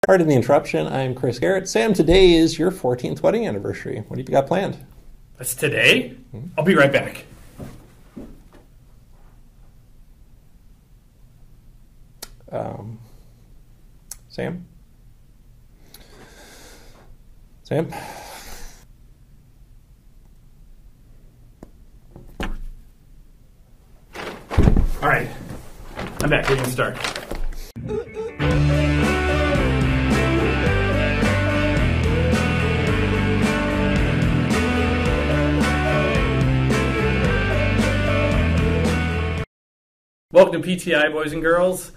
Part of the Interruption, I'm Chris Gehrz. Sam, today is your 14th wedding anniversary. What have you got planned? That's today? I'll be right back. Sam? Sam? All right. I'm back. We can start. Welcome to PTI, boys and girls.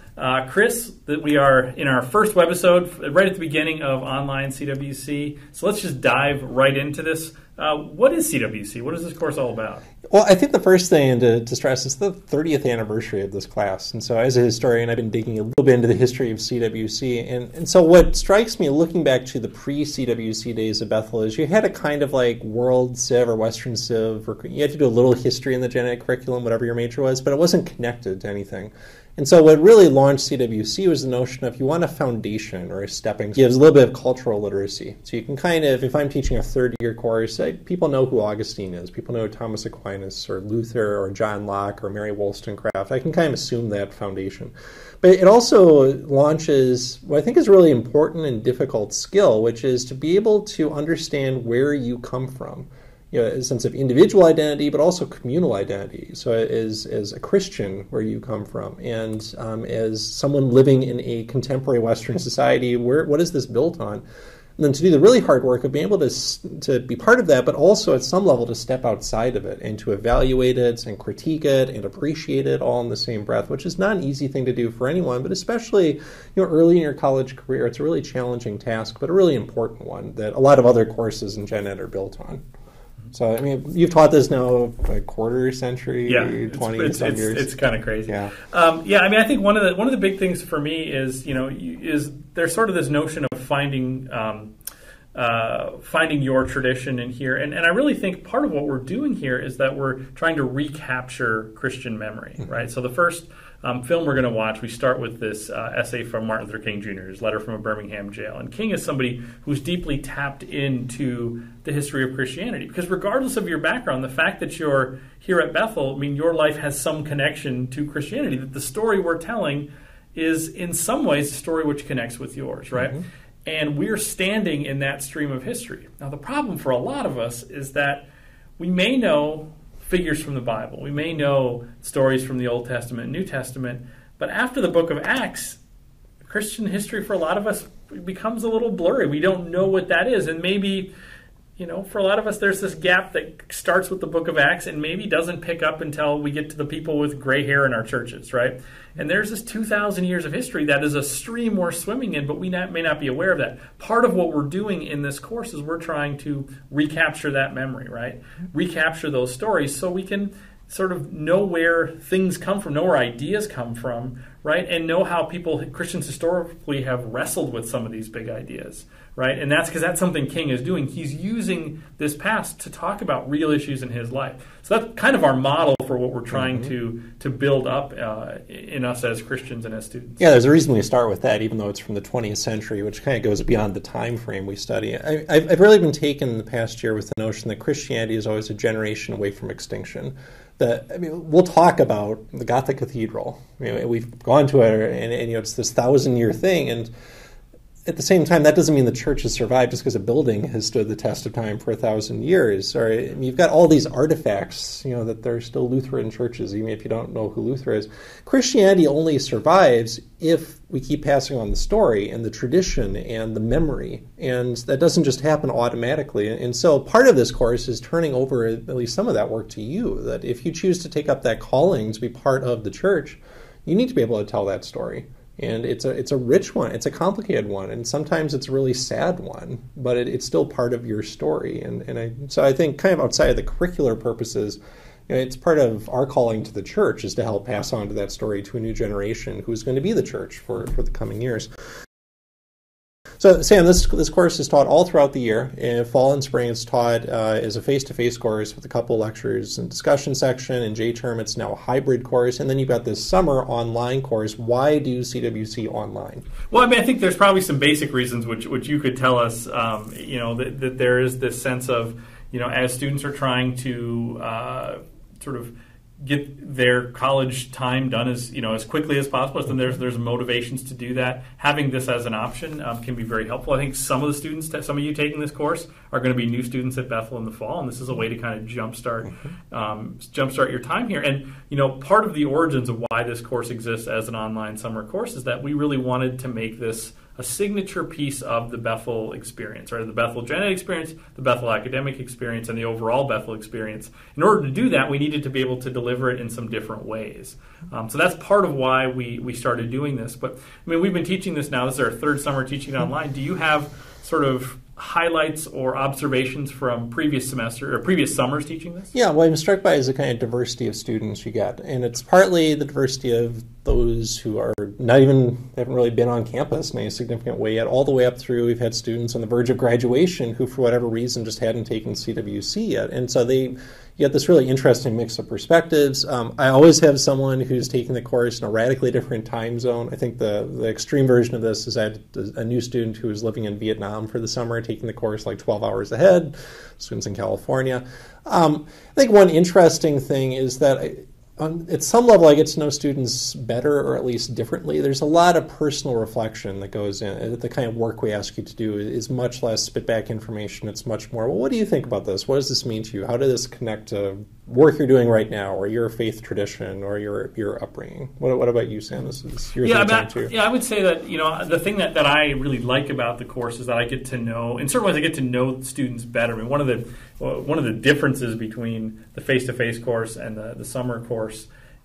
Chris, we are in our first webisode right at the beginning of online CWC. So let's just dive right into this. What is CWC? What is this course all about? Well, I think the first thing to stress is the 30th anniversary of this class. And so as a historian, I've been digging a little bit into the history of CWC. And so what strikes me looking back to the pre-CWC days of Bethel is you had a kind of like world civ or Western civ, or you had to do a little history in the gen ed curriculum, whatever your major was, but it wasn't connected to anything. And so what really launched CWC was the notion of you want a foundation or a stepping stone. It gives a little bit of cultural literacy. So you can kind of, if I'm teaching a third-year course, people know who Augustine is. People know who Thomas Aquinas or Luther or John Locke or Mary Wollstonecraft. I can kind of assume that foundation. But it also launches what I think is a really important and difficult skill, which is to be able to understand where you come from. You know, a sense of individual identity, but also communal identity. So as a Christian, where you come from, and as someone living in a contemporary Western society, what is this built on? And then to do the really hard work of being able to be part of that, but also at some level to step outside of it and to evaluate it and critique it and appreciate it all in the same breath, which is not an easy thing to do for anyone, but especially early in your college career, it's a really challenging task, but a really important one that a lot of other courses in gen ed are built on. So, I mean, you've taught this now a quarter century, 20 years. It's kind of crazy. Yeah. I mean, I think one of the big things for me is, is there's sort of this notion of finding your tradition in here. And I really think part of what we're doing here is that we're trying to recapture Christian memory, right? So the first film we're going to watch, we start with this essay from Martin Luther King Jr., his letter from a Birmingham jail. And King is somebody who's deeply tapped into the history of Christianity. Because regardless of your background, the fact that you're here at Bethel, I mean, your life has some connection to Christianity. That the story we're telling is in some ways a story which connects with yours, right? Mm-hmm. And we're standing in that stream of history. Now, the problem for a lot of us is that we may know figures from the Bible. We may know stories from the Old Testament and New Testament, but after the book of Acts, Christian history for a lot of us becomes a little blurry. We don't know what that is, and maybe, for a lot of us, there's this gap that starts with the book of Acts and maybe doesn't pick up until we get to the people with gray hair in our churches, right? And there's this 2,000 years of history that is a stream we're swimming in, but we may not be aware of that. Part of what we're doing in this course is we're trying to recapture that memory, right? Recapture those stories so we can sort of know where things come from, know where ideas come from, right? And know how Christians historically have wrestled with some of these big ideas, right? And that's because that's something King is doing. He's using this past to talk about real issues in his life. So that's kind of our model for what we're trying to build up in us as Christians and as students. Yeah, there's a reason we start with that, even though it's from the 20th century, which kind of goes beyond the time frame we study. I've really been taken the past year with the notion that Christianity is always a generation away from extinction. We'll talk about the Gothic Cathedral. We've gone to it, and it's this 1,000-year thing, and at the same time, that doesn't mean the church has survived just because a building has stood the test of time for 1,000 years. Or you've got all these artifacts, that there are still Lutheran churches, even if you don't know who Luther is. Christianity only survives if we keep passing on the story and the tradition and the memory, and that doesn't just happen automatically. And so part of this course is turning over at least some of that work to you, that if you choose to take up that calling to be part of the church, you need to be able to tell that story. And it's a rich one, it's a complicated one, and sometimes it's a really sad one, but it's still part of your story. So I think kind of outside of the curricular purposes, it's part of our calling to the church is to help pass on to that story to a new generation who's going to be the church for the coming years. So, Sam, this course is taught all throughout the year. In fall and spring, it's taught as a face-to-face course with a couple lectures and discussion section. In J-term, it's now a hybrid course. And then you've got this summer online course. Why do CWC online? Well, I mean, I think there's probably some basic reasons which you could tell us, that there is this sense of, as students are trying to sort of get their college time done as quickly as possible. And there's motivations to do that. Having this as an option can be very helpful. I think some of you taking this course are going to be new students at Bethel in the fall, and this is a way to kind of jumpstart your time here. And part of the origins of why this course exists as an online summer course is that we really wanted to make this a signature piece of the Bethel experience, right? The Bethel Gen Ed experience, the Bethel academic experience, and the overall Bethel experience. In order to do that, we needed to be able to deliver it in some different ways. So that's part of why we started doing this. But I mean, we've been teaching this now. This is our third summer teaching it online. Do you have sort of highlights or observations from previous summers teaching this? Yeah, what I'm struck by is the kind of diversity of students you get. And it's partly the diversity of those who are haven't really been on campus in any significant way yet, all the way up through, we've had students on the verge of graduation who, for whatever reason, just hadn't taken CWC yet. And so you get this really interesting mix of perspectives. I always have someone who's taking the course in a radically different time zone. I think the extreme version of this is I had a new student who was living in Vietnam for the summer, taking the course like 12 hours ahead, students in California. I think one interesting thing is that at some level, I get to know students better, or at least differently. There's a lot of personal reflection that goes in. The kind of work we ask you to do is much less spit back information. It's much more, well, what do you think about this? What does this mean to you? How did this connect to work you're doing right now, or your faith tradition, or your upbringing? What about you, Sam? This is your thing too. Yeah, I would say that the thing that I really like about the course is that I get to know, in certain ways, I get to know students better. I mean, one of the differences between the face-to-face course and the summer course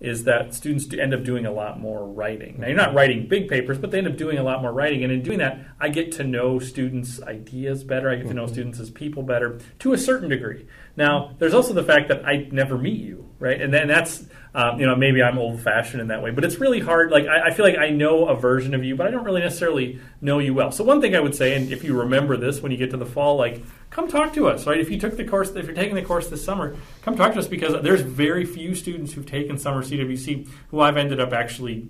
is that students end up doing a lot more writing. Now, you're not writing big papers, but they end up doing a lot more writing. And in doing that, I get to know students' ideas better. I get to know students as people better to a certain degree. Now, there's also the fact that I never meet you, right? And then that's, maybe I'm old-fashioned in that way. But it's really hard. Like, I feel like I know a version of you, but I don't really necessarily know you well. So one thing I would say, and if you remember this when you get to the fall, like, come talk to us, right? If you're taking the course this summer, come talk to us, because there's very few students who've taken summer CWC who I've ended up actually,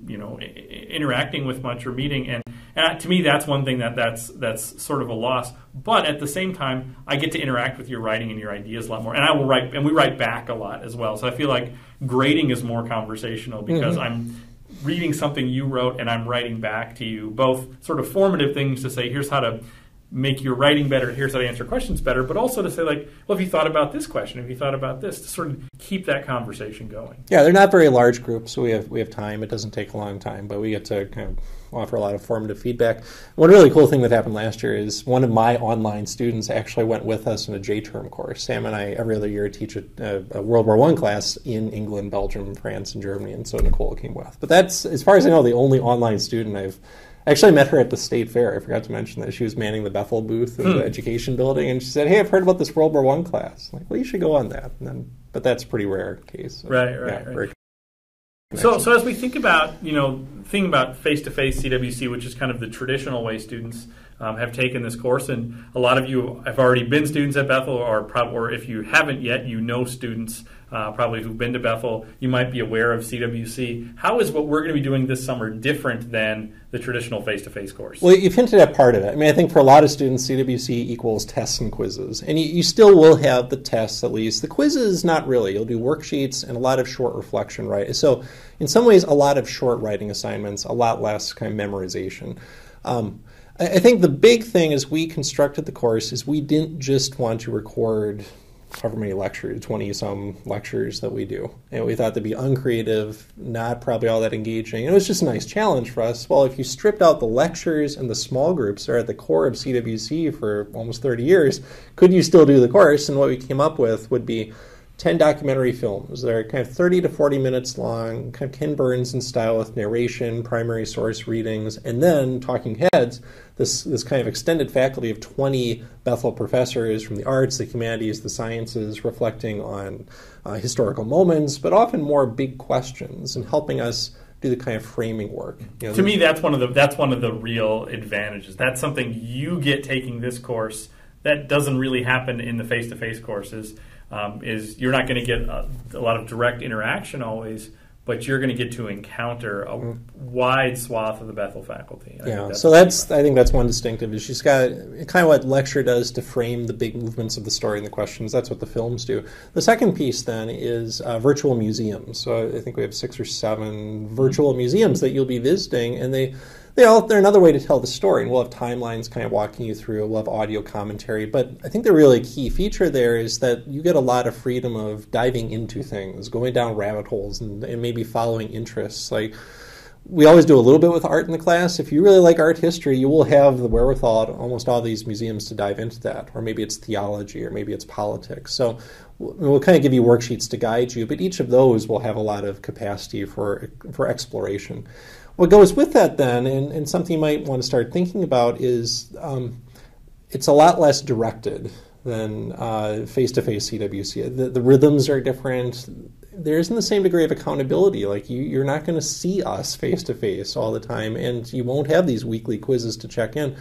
interacting with much or meeting. And to me, that's one thing that's sort of a loss. But at the same time, I get to interact with your writing and your ideas a lot more. And I will write, and we write back a lot as well. So I feel like grading is more conversational because I'm reading something you wrote and I'm writing back to you, both sort of formative things to say, here's how to make your writing better, here's how to answer questions better, but also to say, like, well, if you thought about this question, if you thought about this, to sort of keep that conversation going. Yeah, they're not very large groups, so we have time. It doesn't take a long time, but we get to kind of offer a lot of formative feedback. One really cool thing that happened last year is one of my online students actually went with us in a J-term course. Sam and I, every other year, teach a World War I class in England, Belgium, France, and Germany, and so Nicole came with. But that's, as far as I know, the only online student I've actually met her at the State Fair. I forgot to mention that she was manning the Bethel booth in the education building, and she said, "Hey, I've heard about this World War I class." I'm like, well, you should go on that. But that's a pretty rare case. So, right. So as we think about face-to-face CWC, which is kind of the traditional way students have taken this course, and a lot of you have already been students at Bethel, or if you haven't yet, students probably who've been to Bethel. You might be aware of CWC. How is what we're going to be doing this summer different than the traditional face-to-face course? Well, you've hinted at part of it. I mean, I think for a lot of students, CWC equals tests and quizzes. And you still will have the tests, at least. The quizzes, not really. You'll do worksheets and a lot of short reflection, right? So in some ways, a lot of short writing assignments, a lot less kind of memorization. I think the big thing as we constructed the course is we didn't just want to record however many lectures, 20-some lectures that we do. And we thought they'd be uncreative, not probably all that engaging. It was just a nice challenge for us. Well, if you stripped out the lectures and the small groups that are at the core of CWC for almost 30 years, could you still do the course? And what we came up with would be 10 documentary films. They're kind of 30 to 40 minutes long, kind of Ken Burns in style with narration, primary source readings, and then talking heads, this kind of extended faculty of 20 Bethel professors from the arts, the humanities, the sciences, reflecting on historical moments, but often more big questions and helping us do the kind of framing work. To me, that's one of the real advantages. That's something you get taking this course that doesn't really happen in the face-to-face courses. Is you're not going to get a lot of direct interaction always, but you're going to get to encounter a wide swath of the Bethel faculty. I think that's one distinctive, is she's got kind of what lecture does to frame the big movements of the story and the questions. That's what the films do. The second piece then is virtual museums. So I think we have 6 or 7 virtual museums that you'll be visiting, and they're another way to tell the story, and we'll have timelines kind of walking you through. We'll have audio commentary, but I think the really key feature there is that you get a lot of freedom of diving into things, going down rabbit holes, and maybe following interests. Like, we always do a little bit with art in the class. If you really like art history, you will have the wherewithal at almost all these museums to dive into that, or maybe it's theology, or maybe it's politics. So we'll kind of give you worksheets to guide you, but each of those will have a lot of capacity for exploration. What goes with that then, and something you might want to start thinking about, is it's a lot less directed than face-to-face CWC. The rhythms are different. There isn't the same degree of accountability. Like, you're not going to see us face-to-face all the time, and you won't have these weekly quizzes to check in.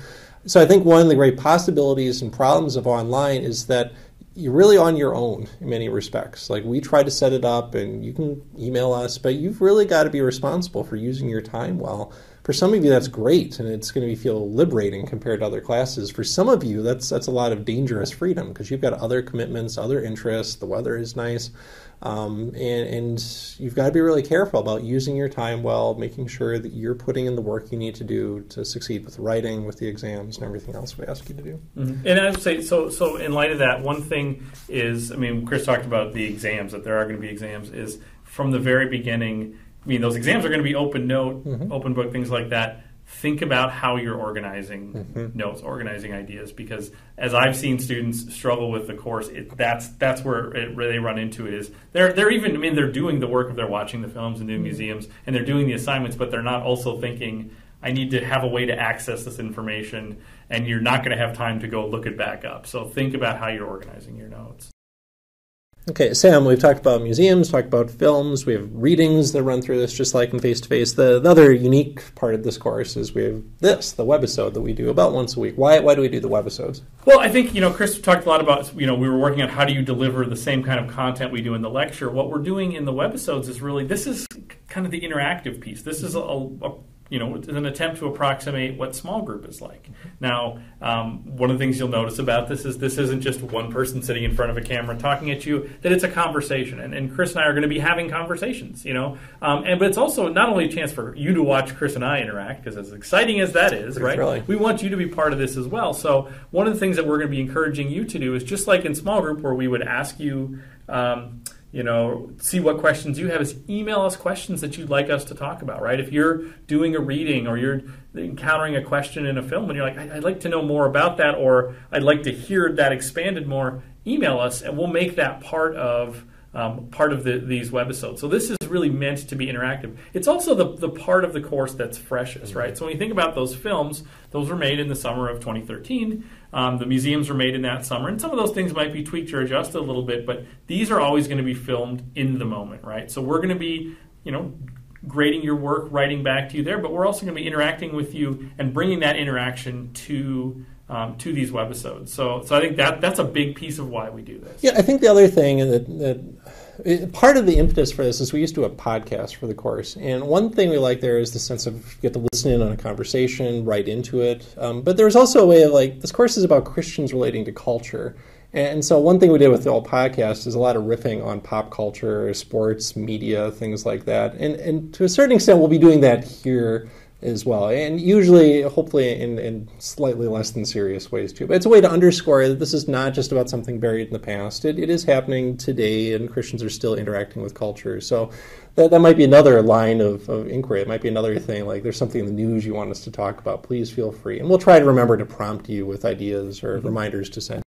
So I think one of the great possibilities and problems of online is that you're really on your own in many respects. Like, we try to set it up, and you can email us, but you've really got to be responsible for using your time well. For some of you, that's great, and it's going to feel liberating compared to other classes. For some of you, that's a lot of dangerous freedom, because you've got other commitments, other interests, the weather is nice, and you've got to be really careful about using your time well, making sure that you're putting in the work you need to do to succeed with writing, with the exams, and everything else we ask you to do. Mm-hmm. And I would say, so in light of that, one thing is, Chris talked about the exams, that there are going to be exams, is from the very beginning, those exams are going to be open note, open book, things like that. Think about how you're organizing notes, organizing ideas, because as I've seen students struggle with the course, that's where they run into it. Is they're doing the work of they're watching the films and doing museums, and they're doing the assignments, but they're not also thinking, I need to have a way to access this information, and you're not going to have time to go look it back up. So think about how you're organizing your notes. Okay, Sam, we've talked about museums, talked about films, we have readings that run through this just like in face-to-face. The other unique part of this course is we have the webisode that we do about once a week. Why do we do the webisodes? Well, I think, Chris talked a lot about, we were working on how do you deliver the same kind of content we do in the lecture. What we're doing in the webisodes is really, this is kind of the interactive piece. This is it's an attempt to approximate what small group is like. Now, one of the things you'll notice about this isn't just one person sitting in front of a camera talking at you, that it's a conversation. And Chris and I are going to be having conversations, but it's also not only a chance for you to watch Chris and I interact, because as exciting as that is, right? Really. We want you to be part of this as well. So one of the things that we're going to be encouraging you to do is, just like in small group where we would ask you, see what questions you have, is email us questions that you'd like us to talk about, right? If you're doing a reading or you're encountering a question in a film and you're like, I'd like to know more about that, or I'd like to hear that expanded more, email us and we'll make that part of these webisodes. So this is really meant to be interactive. It's also the part of the course that's freshest, right? So when you think about those films, those were made in the summer of 2013. The museums were made in that summer, and some of those things might be tweaked or adjusted a little bit, but these are always going to be filmed in the moment, right? So we're going to be, grading your work, writing back to you there, but we're also going to be interacting with you and bringing that interaction to these webisodes. So I think that's a big piece of why we do this. Yeah, I think the other thing that part of the impetus for this is we used to do a podcast for the course, and one thing we like there is the sense of you get to listen in on a conversation, right into it. But there's also a way of this course is about Christians relating to culture. And so one thing we did with the old podcast is a lot of riffing on pop culture, sports, media, things like that. And to a certain extent, we'll be doing that here as well, and usually, hopefully, in slightly less than serious ways too. But it's a way to underscore that this is not just about something buried in the past. It is happening today, and Christians are still interacting with culture. So that might be another line of inquiry. It might be another thing, like there's something in the news you want us to talk about. Please feel free. And we'll try to remember to prompt you with ideas or reminders to send.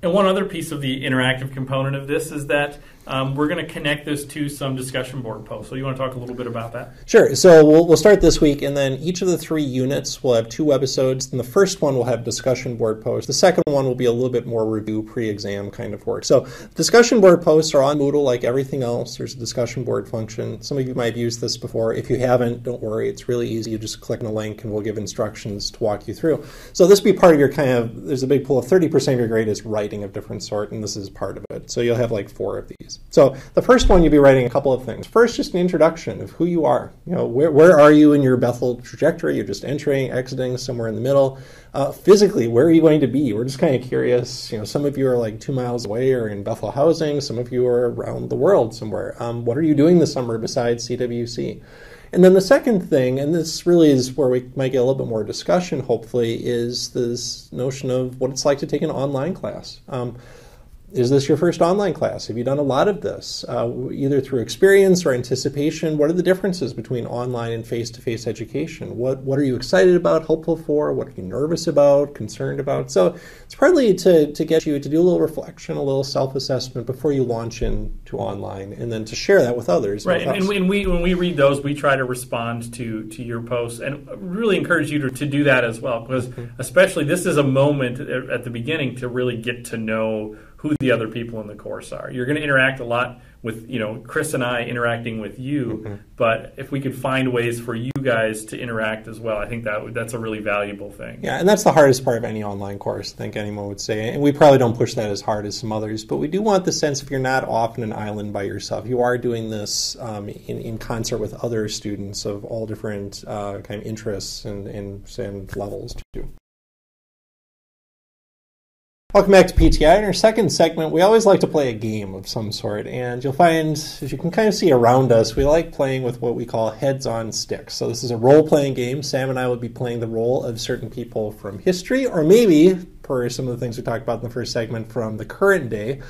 And one other piece of the interactive component of this is that we're going to connect this to some discussion board posts. So you want to talk a little bit about that? Sure. So we'll start this week, and then each of the 3 units will have 2 webisodes. And the first one will have discussion board posts. The second one will be a little bit more review, pre-exam kind of work. So discussion board posts are on Moodle like everything else. There's a discussion board function. Some of you might have used this before. If you haven't, don't worry. It's really easy. You just click on a link, and we'll give instructions to walk you through. So this will be part of your there's a big pool of 30% of your grade is writing of different sort, and this is part of it. So you'll have like 4 of these. So the first one, you'll be writing a couple of things. First, just an introduction of who you are. Where are you in your Bethel trajectory? You're just entering, exiting, somewhere in the middle. Physically, where are you going to be? We're just kind of curious. Some of you are like 2 miles away or in Bethel housing. Some of you are around the world somewhere. What are you doing this summer besides CWC? And then the second thing, and this really is where we might get a little bit more discussion, hopefully, is this notion of what it's like to take an online class. Is this your first online class? Have you done a lot of this, either through experience or anticipation? What are the differences between online and face-to-face education? What are you excited about, hopeful for? What are you nervous about, concerned about? So it's partly to get you to do a little reflection, a little self-assessment before you launch into online, and then to share that with others. Right, and when we read those, we try to respond to your posts, and really encourage you to do that as well, because especially this is a moment at the beginning to really get to know who the other people in the course are. You're going to interact a lot with, Chris and I interacting with you, but if we could find ways for you guys to interact as well, I think that's a really valuable thing. Yeah, and that's the hardest part of any online course, I think anyone would say. And we probably don't push that as hard as some others, but we do want the sense if you're not off in an island by yourself, you are doing this in concert with other students of all different kind of interests and levels too. Welcome back to PTI. In our second segment, we always like to play a game of some sort, and you'll find, as you can kind of see around us, we like playing with what we call heads on sticks. So this is a role-playing game. Sam and I will be playing the role of certain people from history, or maybe, per some of the things we talked about in the first segment, from the current day,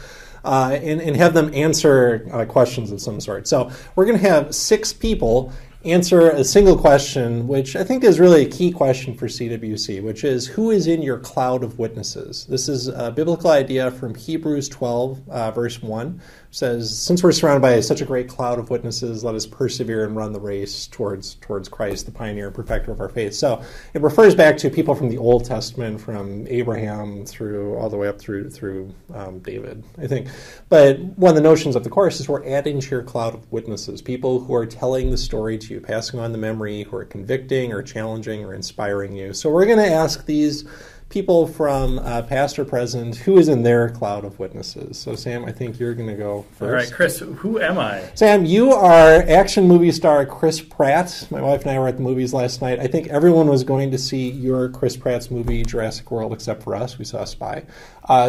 and have them answer questions of some sort. So we're going to have 6 people answer a single question, which I think is really a key question for CWC, which is, who is in your cloud of witnesses? This is a biblical idea from Hebrews 12, verse 1. It says, since we're surrounded by such a great cloud of witnesses, let us persevere and run the race towards Christ, the pioneer and perfecter of our faith. So it refers back to people from the Old Testament, from Abraham all the way up through David, I think. But one of the notions of the course is we're adding to your cloud of witnesses, people who are telling the story to you, passing on the memory, who are convicting or challenging or inspiring you. So we're going to ask these people from past or present, who is in their cloud of witnesses. So Sam, I think you're going to go first. All right, Chris, who am I? Sam, you are action movie star Chris Pratt. My wife and I were at the movies last night. I think everyone was going to see your Chris Pratt's movie, Jurassic World, except for us. We saw Spy.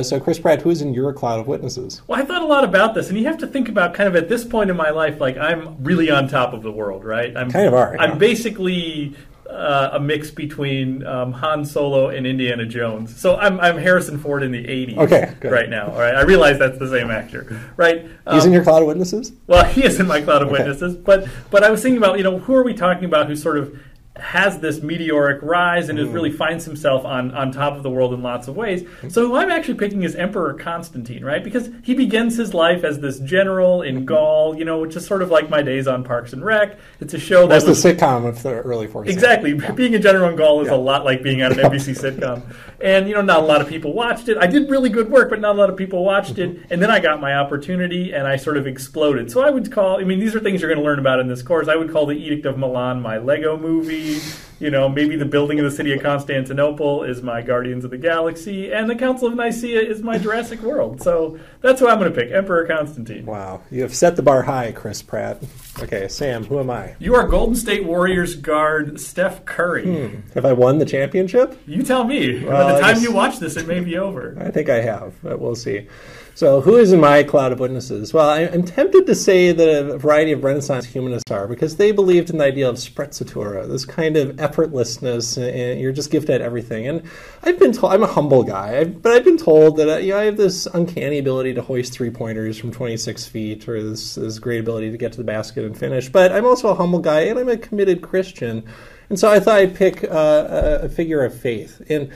So Chris Pratt, who is in your cloud of witnesses? Well, I thought a lot about this, and you have to think about kind of at this point in my life, like I'm really on top of the world, right? I'm basically a mix between Han Solo and Indiana Jones. So I'm Harrison Ford in the 80s right now. All right, I realize that's the same actor, right? He's in your cloud of witnesses? Well, he is in my cloud of witnesses, but I was thinking about, who are we talking about who sort of has this meteoric rise and really finds himself on top of the world in lots of ways. So who I'm actually picking is Emperor Constantine, right? Because he begins his life as this general in Gaul, which is sort of like my days on Parks and Rec. It's a show that's the sitcom of the early 40s. Exactly. Yeah. Being a general in Gaul is a lot like being on an NBC sitcom. And, not a lot of people watched it. I did really good work, but not a lot of people watched it. And then I got my opportunity, and I sort of exploded. So I would call, these are things you're going to learn about in this course. I would call the Edict of Milan my Lego movie. Maybe the building of the city of Constantinople is my Guardians of the Galaxy, and the Council of Nicaea is my Jurassic World. So that's who I'm going to pick, Emperor Constantine. Wow. You have set the bar high, Chris Pratt. Okay, Sam, who am I? You are Golden State Warriors guard Steph Curry. Have I won the championship? You tell me. Well, by the time you watch this, it may be over. I think I have, but we'll see. So who is in my cloud of witnesses? Well, I'm tempted to say that a variety of Renaissance humanists are, because they believed in the idea of sprezzatura, this kind of effortlessness, and you're just gifted at everything. And I've been told, I'm a humble guy, but I've been told that I have this uncanny ability to hoist three-pointers from 26 feet, or this great ability to get to the basket and finish. But I'm also a humble guy, and I'm a committed Christian. And so I thought I'd pick a figure of faith. And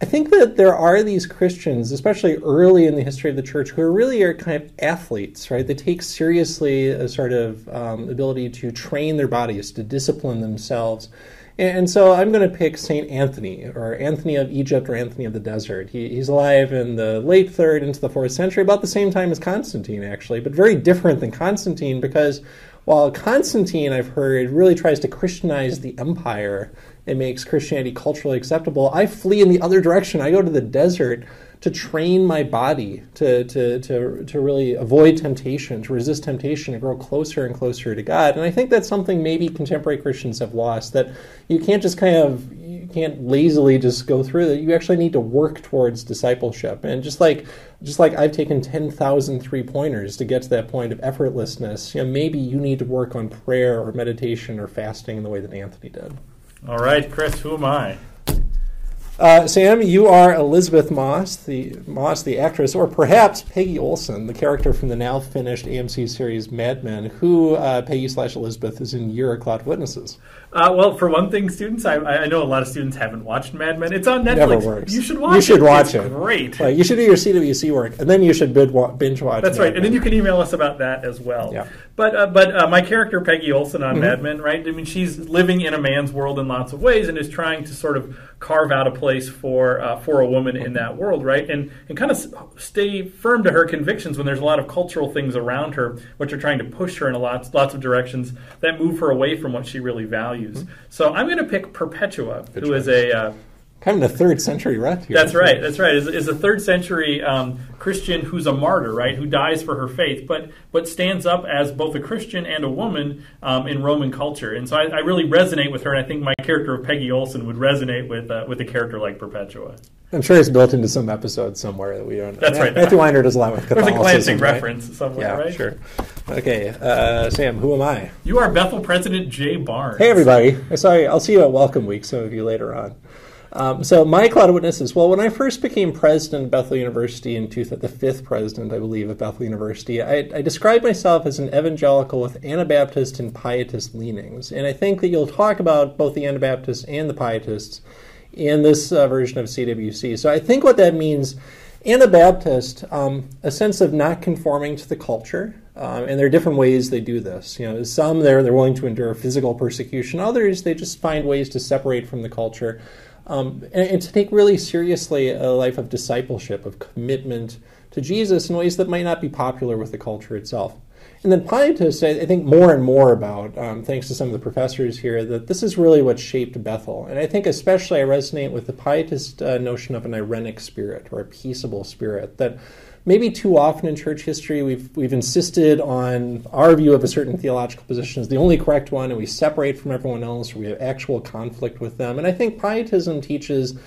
I think that there are these Christians, especially early in the history of the church, who really are kind of athletes, right? They take seriously a sort of ability to train their bodies, to discipline themselves. And so I'm going to pick St. Anthony, or Anthony of Egypt, or Anthony of the Desert. He's alive in the late 3rd into the 4th century, about the same time as Constantine, actually, but very different than Constantine, because while Constantine, I've heard, really tries to Christianize the empire and makes Christianity culturally acceptable, I flee in the other direction. I go to the desert to train my body to really avoid temptation, to resist temptation, to grow closer and closer to God. And I think that's something maybe contemporary Christians have lost, that you can't just you can't lazily just go through it. You actually need to work towards discipleship. And just like I've taken 10,000 three-pointers to get to that point of effortlessness, maybe you need to work on prayer or meditation or fasting in the way that Anthony did. All right, Chris, who am I? Sam, you are Elizabeth Moss, the actress, or perhaps Peggy Olson, the character from the now finished AMC series Mad Men, who Peggy/Elizabeth is in Year of Cloud Witnesses. Well, for one thing, students, I know a lot of students haven't watched Mad Men. It's on Netflix. Never works. You should watch it. You should watch it's it. Great. Like, you should do your CWC work, and then you should binge watch. That's right, and then you can email us about that as well. Yeah. But my character, Peggy Olson on Mad Men, right? I mean, she's living in a man's world in lots of ways, and is trying to sort of carve out a place for a woman in that world, right? And kind of stay firm to her convictions when there's a lot of cultural things around her, which are trying to push her in lots of directions that move her away from what she really values. So I'm going to pick Perpetua, who is a kind of the 3rd century rep here. That's right. Is a 3rd century Christian who's a martyr, right? Who dies for her faith, but stands up as both a Christian and a woman in Roman culture. And so I really resonate with her, and I think my character of Peggy Olson would resonate with a character like Perpetua. I'm sure it's built into some episode somewhere that we don't know. That's right. Matthew Weiner does a lot with Catholicism. There's a glancing right? reference somewhere, right? Yeah, sure. Okay, Sam, who am I? You are Bethel President Jay Barnes. Hey, everybody. I'll see you at Welcome Week, some of you later on. So my cloud of witnesses, well, when I first became president of Bethel University the 5th president, I believe, of Bethel University, I described myself as an evangelical with Anabaptist and Pietist leanings. And I think that you'll talk about both the Anabaptists and the Pietists in this version of CWC. So I think what that means, Anabaptist, a sense of not conforming to the culture. And there are different ways they do this. Some they're willing to endure physical persecution. Others, they just find ways to separate from the culture. And to take really seriously a life of discipleship, of commitment to Jesus in ways that might not be popular with the culture itself. And then Pietists, I think more and more about, thanks to some of the professors here, that this is really what shaped Bethel. And I think especially I resonate with the Pietist notion of an irenic spirit, or a peaceable spirit, that maybe too often in church history we've insisted on our view of a certain theological position as the only correct one, and we separate from everyone else, or we have actual conflict with them. And I think Pietism teaches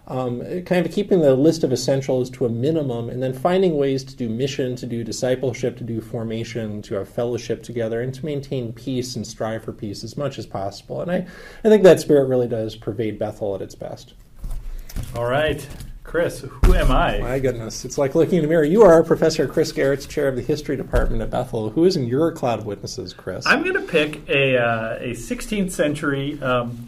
kind of keeping the list of essentials to a minimum, and then finding ways to do mission, to do discipleship, to do formation, to have fellowship together, and to maintain peace and strive for peace as much as possible. And I think that spirit really does pervade Bethel at its best. All right. Chris, who am I? My goodness, it's like looking in a mirror. You are Professor Chris Gehrz, chair of the history department at Bethel. Who is in your cloud of witnesses, Chris? I'm going to pick a 16th century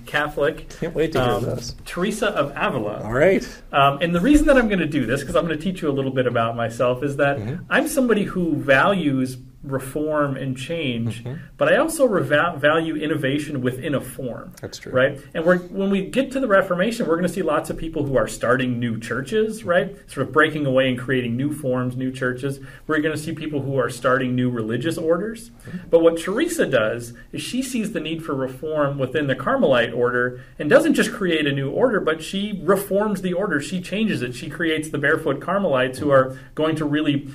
Catholic. Can't wait to hear this. Teresa of Avila. All right. And the reason that I'm going to do this, because I'm going to teach you a little bit about myself, is that I'm somebody who values reform and change, but I also value innovation within a form. That's true. Right? And when we get to the Reformation, we're going to see lots of people who are starting new churches, right? Sort of breaking away and creating new forms, new churches. We're going to see people who are starting new religious orders. But what Teresa does is she sees the need for reform within the Carmelite order and doesn't just create a new order, but she reforms the order. She changes it. She creates the Barefoot Carmelites who are going to really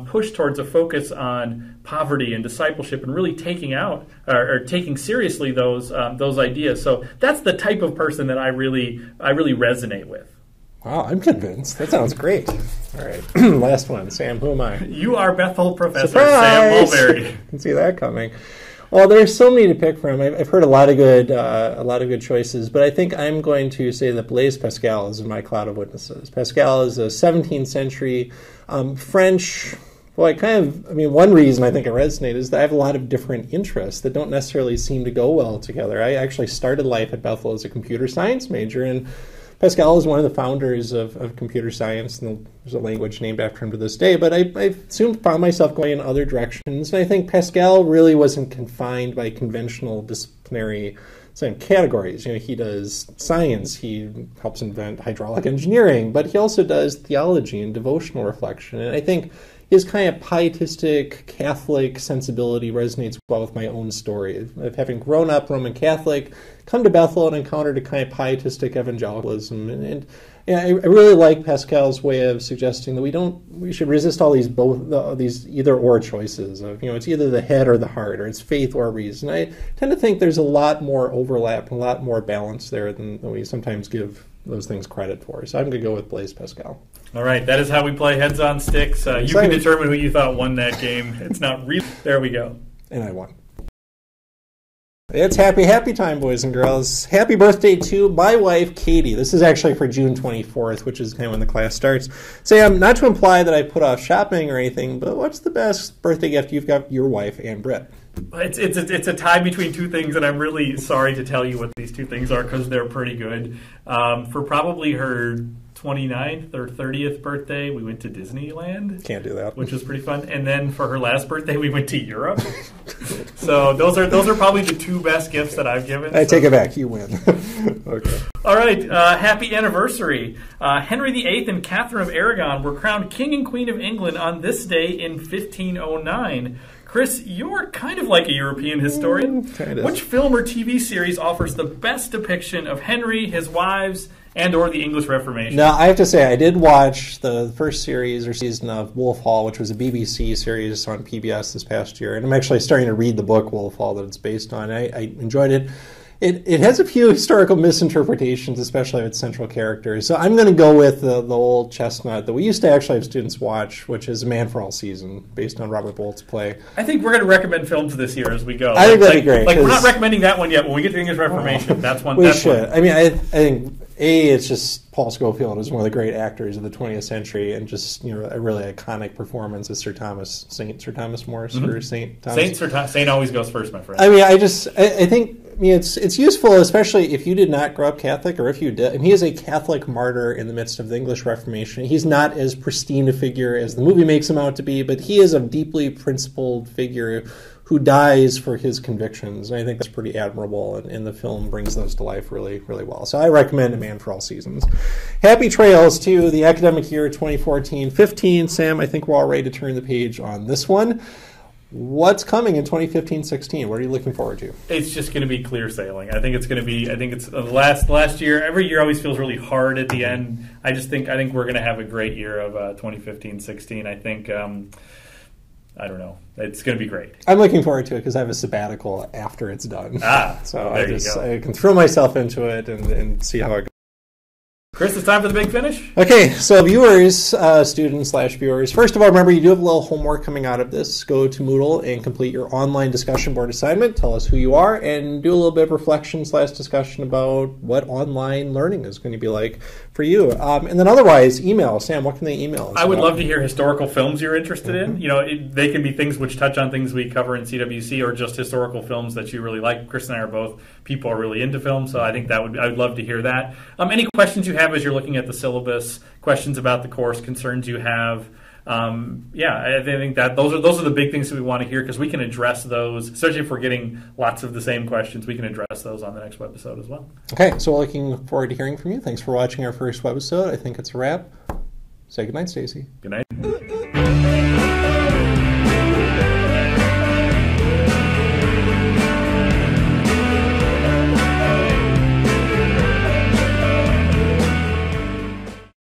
push towards a focus on poverty and discipleship, and really taking out or taking seriously those ideas. So that's the type of person that I really resonate with. Wow, I'm convinced. That sounds great. All right, last one, Sam. Who am I? You are Bethel Professor Surprise! Sam Mulberry. Can see that coming. Well, there's so many to pick from. I've heard a lot of good choices, but I think I'm going to say that Blaise Pascal is in my cloud of witnesses. Pascal is a 17th century French. Well, one reason I think I resonate is that I have a lot of different interests that don't necessarily seem to go well together. I actually started life at Bethel as a computer science major, and Pascal is one of the founders of computer science, and there's a language named after him to this day. But I soon found myself going in other directions. And I think Pascal really wasn't confined by conventional disciplinary categories. He does science, he helps invent hydraulic engineering, but he also does theology and devotional reflection. And I think his kind of pietistic Catholic sensibility resonates well with my own story of having grown up Roman Catholic, come to Bethel and encountered a kind of pietistic evangelicalism. And I really like Pascal's way of suggesting that we should resist all these either or choices of, it's either the head or the heart, or it's faith or reason. I tend to think there's a lot more overlap and a lot more balance there than we sometimes give those things credit for. So I'm going to go with Blaise Pascal. All right, that is how we play Heads on Sticks. You can determine who you thought won that game. It's not real. There we go. And I won. It's happy time, boys and girls. Happy birthday to my wife, Katie. This is actually for June 24th, which is kind of when the class starts. Sam, not to imply that I put off shopping or anything, but what's the best birthday gift you've got your wife and Britt? It's a tie between two things, and I'm really sorry to tell you what these two things are because they're pretty good. For probably her 29th or 30th birthday, we went to Disneyland. Can't do that. Which was pretty fun. And then for her last birthday, we went to Europe. So those are probably the two best gifts that I've given. I take it back. You win. Okay. All right. Happy anniversary. Henry VIII and Catherine of Aragon were crowned King and Queen of England on this day in 1509. Chris, you're kind of like a European historian. Kind of. Which film or TV series offers the best depiction of Henry, his wives, and or the English Reformation? Now, I have to say, I did watch the first series or season of Wolf Hall, which was a BBC series on PBS this past year, and I'm actually starting to read the book Wolf Hall that it's based on. I enjoyed it. It has a few historical misinterpretations, especially of its central characters. So I'm going to go with the old chestnut that we used to actually have students watch, which is A Man for All Season, based on Robert Bolt's play. I think we're going to recommend films this year as we go. I think that'd be great. We're not recommending that one yet. When we get to the English Reformation, that's one. We should. I mean, I think it's just Paul Scofield is one of the great actors of the 20th century, and just a really iconic performance as Sir Thomas More, or Saint Thomas. Saint always goes first, my friend. I mean, I think it's useful, especially if you did not grow up Catholic, or if you did. And he is a Catholic martyr in the midst of the English Reformation. He's not as pristine a figure as the movie makes him out to be, but he is a deeply principled figure who dies for his convictions. And I think that's pretty admirable, and the film brings those to life really, really well. So I recommend A Man for All Seasons. Happy trails to the academic year 2014-15. Sam, I think we're all ready to turn the page on this one. What's coming in 2015-16? What are you looking forward to? It's just going to be clear sailing. I think it's last year. Every year always feels really hard at the end. I think we're going to have a great year of 2015-16. I think I don't know. It's going to be great. I'm looking forward to it because I have a sabbatical after it's done. So I can throw myself into it and see how it goes. Chris, it's time for the big finish. Okay, so viewers, students/viewers, first of all, remember you do have a little homework coming out of this. Go to Moodle and complete your online discussion board assignment. Tell us who you are and do a little bit of reflection/discussion about what online learning is going to be like for you. And then otherwise, email. Sam, what can they email us? I would love to hear historical films you're interested in. They can be things which touch on things we cover in CWC, or just historical films that you really like. Chris and I are both people who are really into film, so I think I would love to hear that. Any questions you have as you're looking at the syllabus, questions about the course, concerns you have, I think that those are the big things that we want to hear, because we can address those, especially if we're getting lots of the same questions. We can address those on the next webisode as well. Okay, so we're looking forward to hearing from you. Thanks for watching our first webisode. I think it's a wrap. Say goodnight, Stacy. Good night.